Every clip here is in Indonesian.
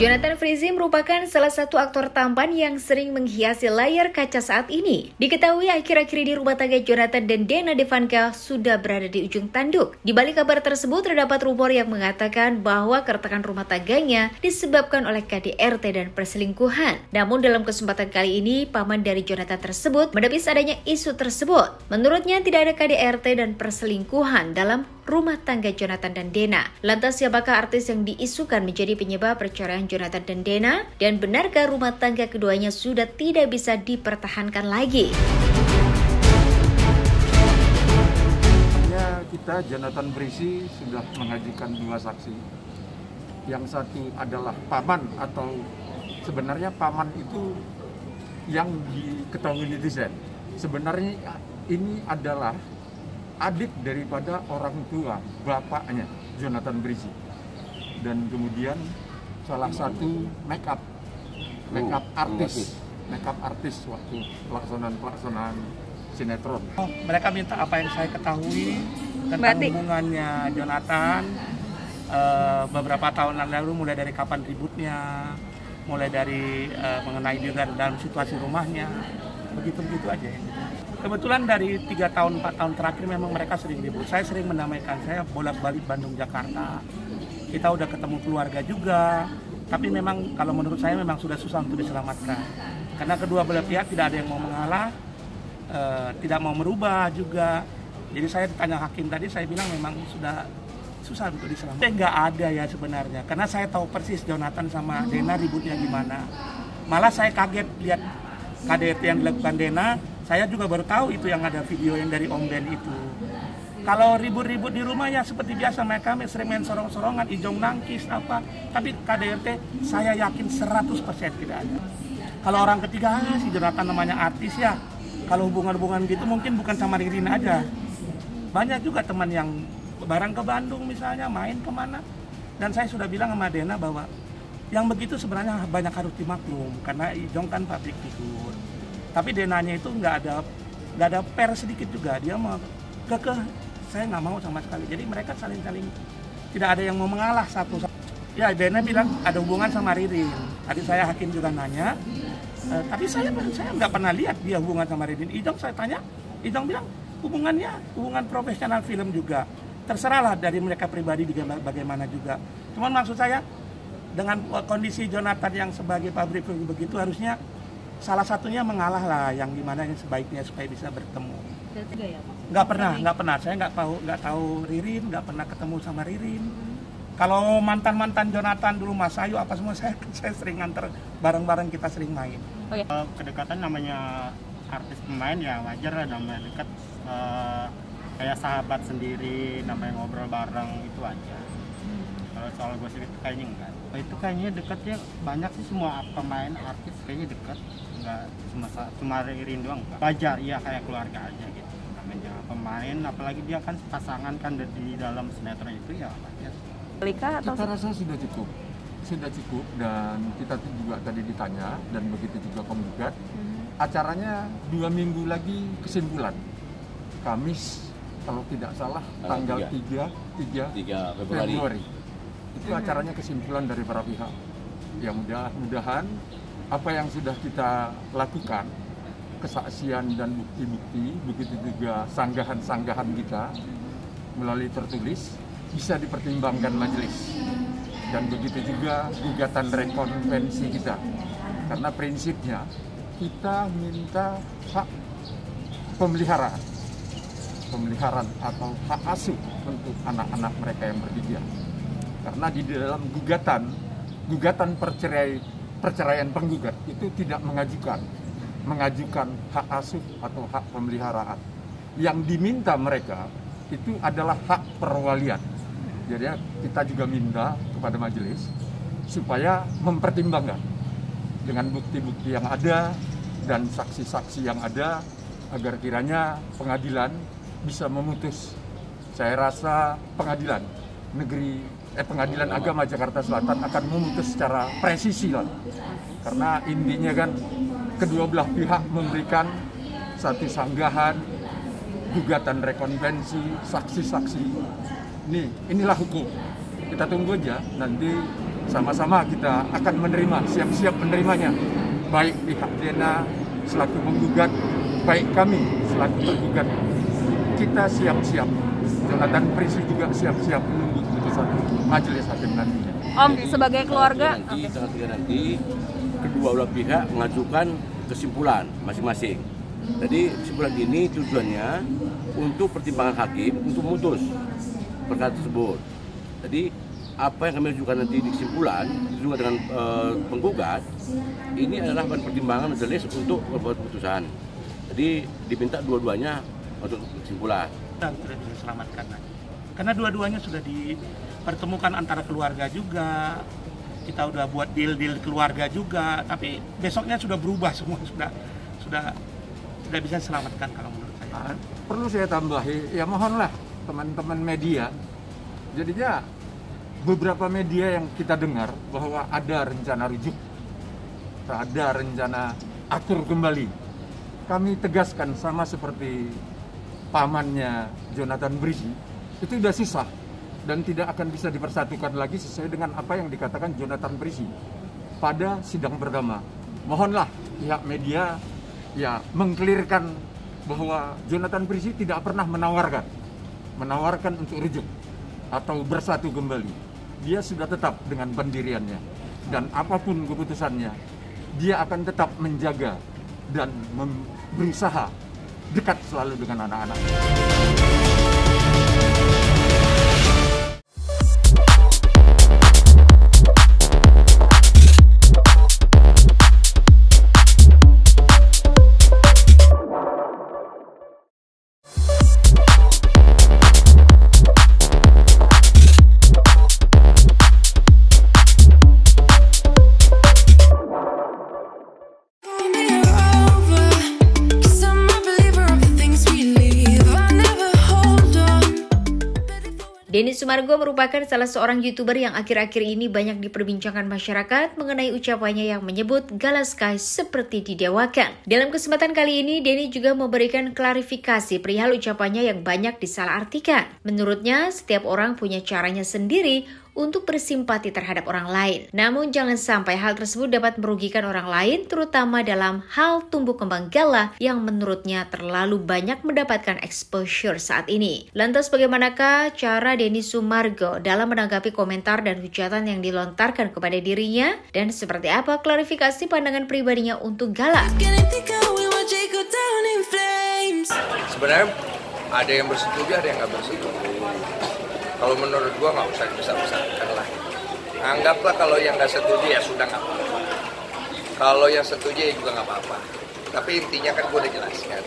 Jonathan Frizzy merupakan salah satu aktor tampan yang sering menghiasi layar kaca saat ini. Diketahui akhir-akhir ini rumah tangga Jonathan dan Dena Devanka sudah berada di ujung tanduk. Di balik kabar tersebut terdapat rumor yang mengatakan bahwa keretakan rumah tangganya disebabkan oleh KDRT dan perselingkuhan. Namun dalam kesempatan kali ini, paman dari Jonathan tersebut menepis adanya isu tersebut. Menurutnya tidak ada KDRT dan perselingkuhan dalam rumah tangga Jonathan dan Dena. Lantas siapakah artis yang diisukan menjadi penyebab perceraian Jonathan dan Dena? Dan benarkah rumah tangga keduanya sudah tidak bisa dipertahankan lagi? Kita Jonathan Frizzy sudah mengajukan 2 saksi. Yang satu adalah paman, atau sebenarnya paman itu yang diketahui netizen. Sebenarnya ini adalah adik daripada orang tua bapaknya Jonathan Frizzy, dan kemudian salah satu make up artis waktu pelaksanaan sinetron. Mereka minta apa yang saya ketahui tentang hubungannya Jonathan beberapa tahun lalu, mulai dari kapan ributnya, mulai dari mengenai juga dalam situasi rumahnya, begitu aja. Kebetulan dari 3 tahun 4 tahun terakhir memang mereka sering ribut. Saya sering mendamaikan, saya bolak-balik Bandung Jakarta. Kita udah ketemu keluarga juga, tapi memang kalau menurut saya memang sudah susah untuk diselamatkan. Karena kedua belah pihak tidak ada yang mau mengalah, tidak mau merubah juga. Jadi saya ditanya hakim tadi, saya bilang memang sudah susah untuk diselamatkan. Nggak ada ya sebenarnya, karena saya tahu persis Jonathan sama Dena ributnya gimana. Malah saya kaget lihat KDRT yang dilakukan Dena. Saya juga baru tahu itu yang ada video yang dari Om Ben itu. Kalau ribut-ribut di rumah ya seperti biasa, mereka sering main sorong-sorongan, ijong nangkis apa. Tapi KDRT saya yakin 100% tidak ada. Kalau orang ketiga, si Jonathan namanya artis ya. Kalau hubungan-hubungan gitu mungkin bukan sama Ririn aja. Banyak juga teman yang bareng ke Bandung misalnya, main kemana. Dan saya sudah bilang sama Dena bahwa yang begitu sebenarnya banyak harus dimaklum. Karena Ijong kan public figure. Tapi Denanya itu nggak ada per sedikit juga, dia mau kekeh, saya nggak mau sama sekali. Jadi mereka saling tidak ada yang mau mengalah satu. Ya Dena bilang ada hubungan sama Ririn. Tadi saya hakim juga nanya, tapi saya nggak pernah lihat dia hubungan sama Ririn. Ijong saya tanya, Ijong bilang hubungan profesional film juga. Terserahlah dari mereka pribadi bagaimana juga. Cuman maksud saya dengan kondisi Jonathan yang sebagai pabrik begitu, harusnya salah satunya mengalah lah, yang gimana yang sebaiknya supaya bisa bertemu. Nggak pernah. Saya nggak tahu Ririn, nggak pernah ketemu sama Ririn. Kalau mantan Jonathan dulu, Mas Ayu apa semua, saya sering nganter bareng-bareng, kita sering main. Kedekatan namanya artis pemain ya wajar lah, namanya dekat, kayak sahabat sendiri, namanya ngobrol bareng itu aja. Kalau soal gosip itu kayaknya enggak. Itu kayaknya dekatnya banyak sih, semua pemain artis kayaknya dekat. Enggak cuma Ririn doang, enggak. Wajar, iya, kayak keluarga aja gitu. Namanya pemain, apalagi dia kan pasangan kan di dalam sinetron itu, ya wajar. Kita rasa sudah cukup, dan kita juga tadi ditanya, dan begitu juga penggugat. Acaranya 2 minggu lagi kesimpulan, Kamis kalau tidak salah tanggal 3 Februari. Itu acaranya kesimpulan dari para pihak. Ya mudah-mudahan apa yang sudah kita lakukan, kesaksian dan bukti-bukti, begitu juga sanggahan-sanggahan kita melalui tertulis, bisa dipertimbangkan majelis. Dan begitu juga gugatan rekonvensi kita. Karena prinsipnya kita minta hak pemeliharaan atau hak asuh untuk anak-anak mereka yang berhijab. Karena di dalam gugatan perceraian penggugat itu tidak mengajukan hak asuh atau hak pemeliharaan. Yang diminta mereka itu adalah hak perwalian. Jadi kita juga minta kepada majelis supaya mempertimbangkan dengan bukti-bukti yang ada dan saksi-saksi yang ada, agar kiranya pengadilan bisa memutus. Saya rasa pengadilan agama Jakarta Selatan akan memutus secara presisi lah. Karena intinya kan kedua belah pihak memberikan satu sanggahan, gugatan rekonvensi, saksi-saksi. Inilah hukum. Kita tunggu aja nanti sama-sama kita akan menerima, siap-siap menerimanya. Baik pihak Dena selaku menggugat, baik kami selaku tergugat. Kita siap-siap. Jonathan Prisi juga siap-siap menunggu keputusan majelis hakim nantinya. Om, sebagai keluarga, tanggal 3 nanti kedua belah pihak mengajukan kesimpulan masing-masing. Jadi kesimpulan ini tujuannya untuk pertimbangan hakim untuk memutus perkara tersebut. Jadi apa yang kami ajukan nanti di kesimpulan juga dengan penggugat ini adalah bahan pertimbangan majelis untuk membuat keputusan. Jadi diminta dua-duanya untuk kesimpulan. Dan sudah bisa selamatkan lagi. Karena dua-duanya sudah dipertemukan antara keluarga juga. Kita udah buat deal keluarga juga, tapi besoknya sudah berubah semua, sudah bisa selamatkan kalau menurut saya. Perlu saya tambahi, ya mohonlah teman-teman media. Jadinya beberapa media yang kita dengar bahwa ada rencana rujuk, ada rencana atur kembali. Kami tegaskan sama seperti pamannya Jonathan Prisi, itu sudah sisa dan tidak akan bisa dipersatukan lagi sesuai dengan apa yang dikatakan Jonathan Prisi pada sidang pertama. Mohonlah pihak media ya mengklirkan bahwa Jonathan Prisi tidak pernah menawarkan untuk rujuk atau bersatu kembali. Dia sudah tetap dengan pendiriannya dan apapun keputusannya, dia akan tetap menjaga dan berusaha dekat selalu dengan anak-anak. Denny Sumargo merupakan salah seorang YouTuber yang akhir-akhir ini banyak diperbincangkan masyarakat mengenai ucapannya yang menyebut Gala Sky seperti didewakan. Dalam kesempatan kali ini, Denny juga memberikan klarifikasi perihal ucapannya yang banyak disalahartikan. Menurutnya, setiap orang punya caranya sendiri untuk bersimpati terhadap orang lain. Namun jangan sampai hal tersebut dapat merugikan orang lain, terutama dalam hal tumbuh kembang Gala yang menurutnya terlalu banyak mendapatkan exposure saat ini. Lantas bagaimanakah cara Denny Sumargo dalam menanggapi komentar dan hujatan yang dilontarkan kepada dirinya? Dan seperti apa klarifikasi pandangan pribadinya untuk Gala? Sebenarnya ada yang bersetuju, ada yang nggak bersetuju. Kalau menurut gua nggak usah dibesar-besarkan lah. Anggaplah kalau yang nggak setuju ya sudah nggak apa-apa. Kalau yang setuju ya juga nggak apa-apa. Tapi intinya kan gua udah jelaskan.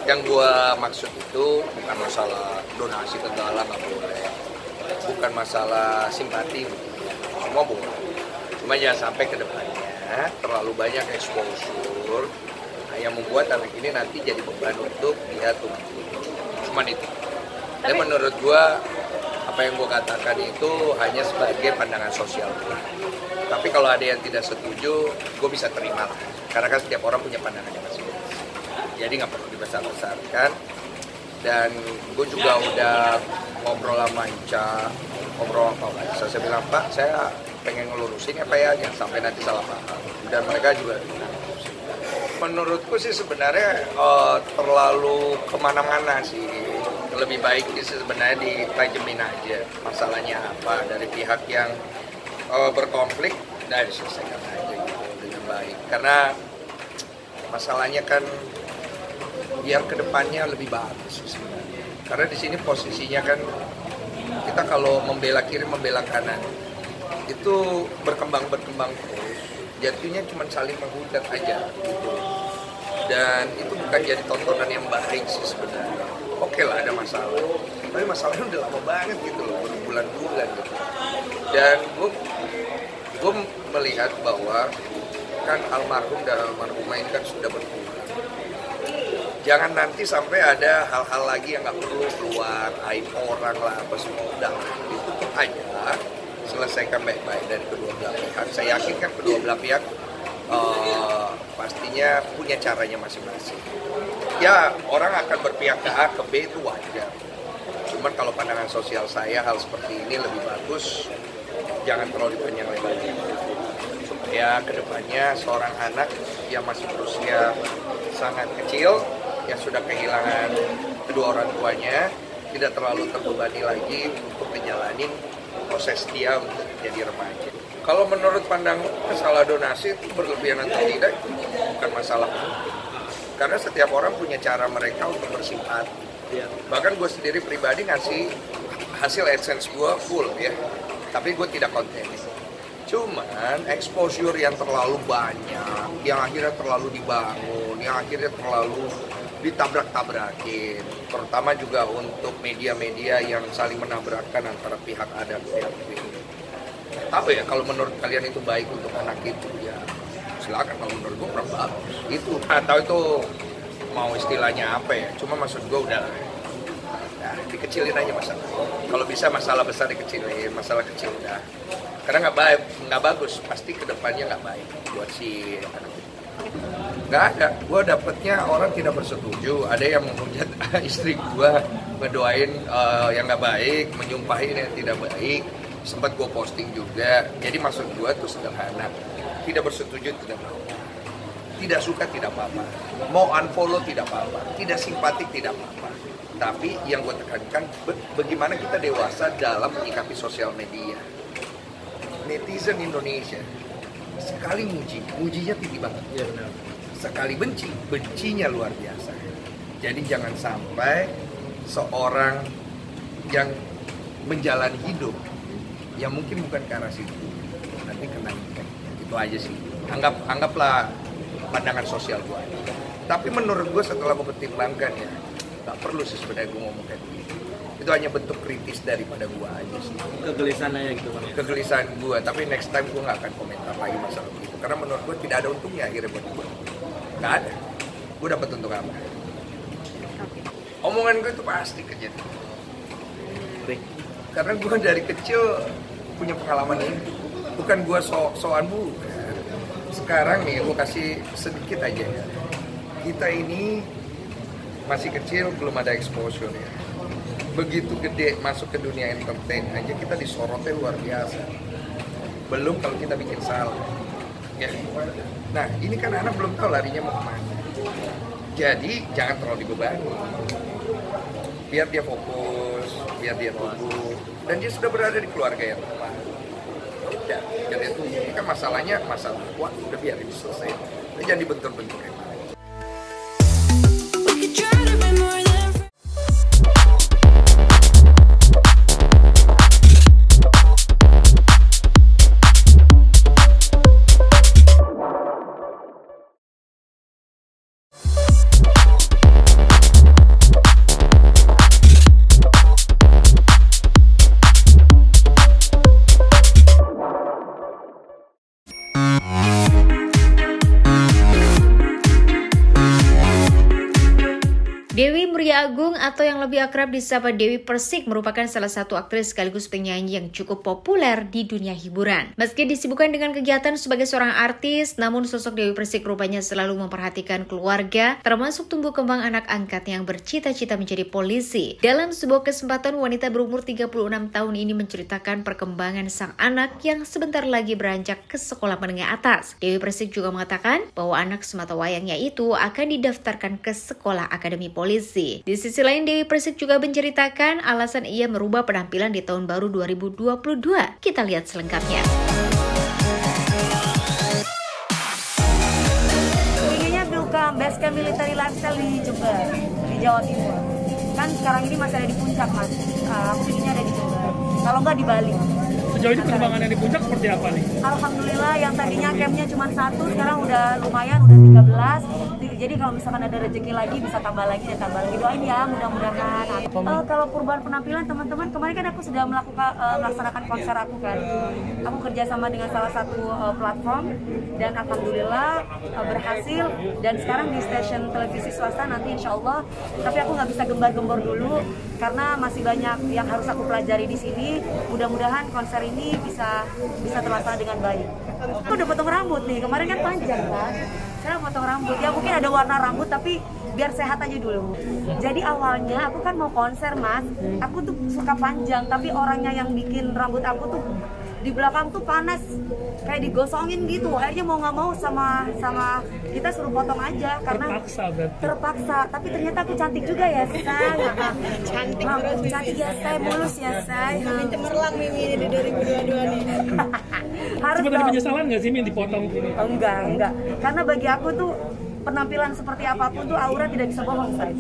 Yang gua maksud itu bukan masalah donasi ke Gala, nggak boleh. Bukan masalah simpati, semua boleh. Cuma jangan sampai ke depannya terlalu banyak exposure yang membuat anak ini nanti jadi beban untuk dia tumbuh. Cuma itu. Dan menurut gua apa yang gue katakan itu hanya sebagai pandangan sosial. Tapi kalau ada yang tidak setuju, gue bisa terima lah. Karena kan setiap orang punya pandangannya masing-masing. Jadi nggak perlu dibesar-besarkan. Dan gue juga udah ngobrol sama Ica, ngobrol sama Pak Ica. Saya bilang, Pak, saya pengen ngelurusin ya Pak ya, jangan sampai nanti salah paham. Dan mereka juga menurutku sih sebenarnya terlalu kemana-mana sih. Lebih baik sih sebenarnya ditajemin aja masalahnya apa dari pihak yang berkonflik dan diselesaikan aja gitu dengan baik, karena masalahnya kan biar kedepannya lebih bagus sih sebenarnya, karena di sini posisinya kan kita kalau membela kiri membela kanan itu berkembang terus, jatuhnya cuma saling menghujat aja gitu, dan itu bukan jadi tontonan yang baik sih sebenarnya. Oke lah ada masalah, tapi masalahnya udah lama banget gitu loh, berbulan-bulan gitu. Dan gue melihat bahwa kan almarhum dan almarhumah ini kan sudah berpulang. Jangan nanti sampai ada hal-hal lagi yang nggak perlu keluar, aib orang lah apa semua, udah ditutup aja, selesaikan baik-baik dari kedua belah pihak. Saya yakin kan kedua belah pihak pastinya punya caranya masing-masing. Ya orang akan berpihak ke A ke B itu wajar. Cuman kalau pandangan sosial saya hal seperti ini lebih bagus jangan terlalu panjang lebar. Supaya kedepannya seorang anak yang masih berusia sangat kecil, yang sudah kehilangan kedua orang tuanya, tidak terlalu terbebani lagi untuk menjalani proses dia untuk jadi remaja. Kalau menurut pandang masalah donasi itu berlebihan atau tidak, itu bukan masalah. Karena setiap orang punya cara mereka untuk bersimpati. Bahkan gue sendiri pribadi ngasih hasil AdSense gue full ya, tapi gue tidak konten. Cuman exposure yang terlalu banyak, yang akhirnya terlalu dibangun, yang akhirnya terlalu ditabrak-tabrakin, terutama juga untuk media-media yang saling menabrakkan antara pihak A dan pihak B. Apa ya, kalau menurut kalian itu baik untuk anak itu, ya silakan. Kalau menurut gue kurang bagus. Itu atau itu mau istilahnya apa ya? Cuma maksud gue udah, nah, dikecilin aja masalah. Kalau bisa masalah besar dikecilin, masalah kecil udah. Karena nggak bagus, pasti kedepannya nggak baik buat si anak itu. Nggak ada, gue dapetnya orang tidak bersetuju, ada yang menghujat istri gue, ngedoain yang nggak baik, menyumpahin yang tidak baik. Sempat gue posting juga. Jadi maksud gue tuh sederhana, tidak bersetuju tidak apa-apa, tidak suka tidak apa-apa, mau unfollow tidak apa-apa, tidak simpatik tidak apa-apa. Tapi yang gue tekankan, bagaimana kita dewasa dalam menyikapi sosial media. Netizen Indonesia sekali mujinya tinggi banget. Ya, benar. Sekali bencinya luar biasa. Jadi jangan sampai seorang yang menjalani hidup yang mungkin bukan ke arah situ nanti kena impact. Itu aja sih. Anggaplah pandangan sosial gue. Tapi menurut gue setelah gue pertimbangkan ya, nggak perlu sih sebenarnya gue ngomong kayak begitu. Itu hanya bentuk kritis daripada gue aja sih. Kegelisahan aja gitu Bang. Kegelisahan gue, tapi next time gue nggak akan komentar lagi masalah begitu. Karena menurut gue tidak ada untungnya akhirnya buat gue. Nggak ada. Gue dapat untung apa? Omongan gue itu pasti kejadian. Karena gue dari kecil punya pengalaman ini. Bukan gue soan bukan. Sekarang nih gue kasih sedikit aja ya. Kita ini masih kecil, belum ada exposure ya. Begitu gede masuk ke dunia entertain aja kita disorotnya luar biasa. Belum kalau kita bikin salah. Ya. Nah ini kan anak belum tahu larinya mau kemana. Jadi jangan terlalu dibebani. Biar dia fokus, biar dia tumbuh. Dan dia sudah berada di keluarga yang tepat. Udah, jadi itu ini kan masalahnya masalah kuat, udah biarin selesai. Jangan dibentur-bentur kayak mana. Dewi Muria Agung atau yang lebih akrab disapa Dewi Persik merupakan salah satu aktris sekaligus penyanyi yang cukup populer di dunia hiburan. Meski disibukkan dengan kegiatan sebagai seorang artis, namun sosok Dewi Persik rupanya selalu memperhatikan keluarga, termasuk tumbuh kembang anak angkat yang bercita-cita menjadi polisi. Dalam sebuah kesempatan, wanita berumur 36 tahun ini menceritakan perkembangan sang anak yang sebentar lagi beranjak ke sekolah menengah atas. Dewi Persik juga mengatakan bahwa anak sematawayangnya itu akan didaftarkan ke sekolah akademi polisi. Di sisi lain, Dewi Persik juga menceritakan alasan ia merubah penampilan di tahun baru 2022. Kita lihat selengkapnya. Inginnya buka base camp military lifestyle di Jember, di Jawa Timur. Kan sekarang ini masih ada di puncak, Mas. Aku inginnya ada di Jember. Kalau nggak di Bali. Sejauh ini perkembangannya di puncak seperti apa nih? Alhamdulillah yang tadinya campnya cuma 1, sekarang udah lumayan, udah 13. Jadi kalau misalkan ada rezeki lagi bisa tambah lagi dan tambah lagi. Doain ya, mudah-mudahan. Kalau perubahan penampilan teman-teman, kemarin kan aku sudah melaksanakan konser aku kan. Aku kerjasama dengan salah satu platform dan alhamdulillah berhasil. Dan sekarang di stasiun televisi swasta nanti insya Allah. Tapi aku nggak bisa gembar-gembor dulu karena masih banyak yang harus aku pelajari di sini. Mudah-mudahan konser ini bisa terlaksana dengan baik. Aku udah potong rambut nih, kemarin kan panjang kan. Sekarang potong rambut, ya mungkin ada warna rambut tapi biar sehat aja dulu. Jadi awalnya aku kan mau konser Mas, aku tuh suka panjang, tapi orangnya yang bikin rambut aku tuh di belakang tuh panas kayak digosongin gitu. Akhirnya mau nggak mau sama kita suruh potong aja karena terpaksa. Tapi ternyata aku cantik juga ya, say. Cantik ya, say, mulus ya, say. Cemerlang Mimi ini di 2022 nih. Harus sempat ada penyesalan nggak sih Min dipotong? Enggak. Karena bagi aku tuh penampilan seperti apapun tuh aura tidak bisa bohong, say.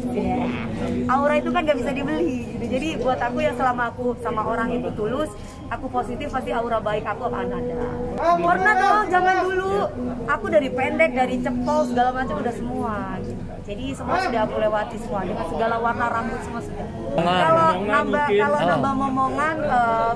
Aura itu kan nggak bisa dibeli gitu. Jadi buat aku ya selama aku sama orang itu tulus, aku positif, pasti aura baik aku akan ada. Pernah dong, zaman dulu aku dari pendek, dari cepol segala macam udah semua gitu. Jadi semua sudah aku lewati semua dengan segala warna rambut semua sudah. Kalau nambah momongan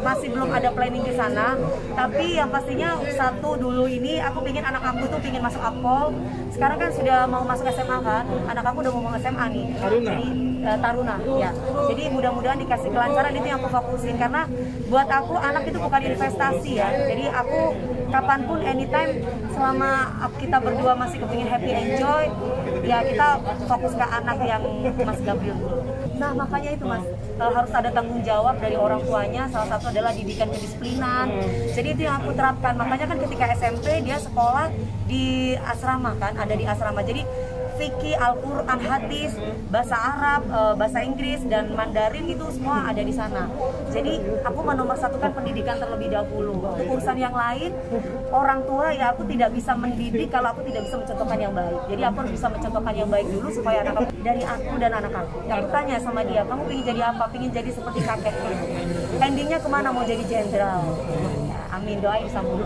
masih belum ada planning ke sana. Tapi yang pastinya satu dulu ini aku pingin anak aku tuh pingin masuk Akpol. Sekarang kan sudah mau masuk SMA kan. Anak aku udah mau SMA nih. Jadi Taruna ya. Jadi mudah-mudahan dikasih kelancaran, itu yang aku fokusin karena buat aku anak itu bukan investasi ya. Jadi aku kapanpun anytime selama kita berdua masih kepingin happy enjoy ya kita fokus ke anak yang Mas Gabriel dulu. Nah makanya itu Mas harus ada tanggung jawab dari orang tuanya. Salah satu adalah didikan kedisiplinan. Jadi itu yang aku terapkan. Makanya kan ketika SMP dia sekolah di asrama kan, ada di asrama. Jadi fikih, Al-Quran, hadis, bahasa Arab, bahasa Inggris, dan Mandarin itu semua ada di sana. Jadi aku menomorsatukan pendidikan terlebih dahulu. Untuk urusan yang lain, orang tua ya aku tidak bisa mendidik kalau aku tidak bisa mencontohkan yang baik. Jadi aku harus bisa mencontohkan yang baik dulu supaya anak aku, dari aku dan anak aku. Aku tanya sama dia, kamu ingin jadi apa? Ingin jadi seperti kakek. Endingnya kemana? Mau jadi jenderal. Amin, doain sama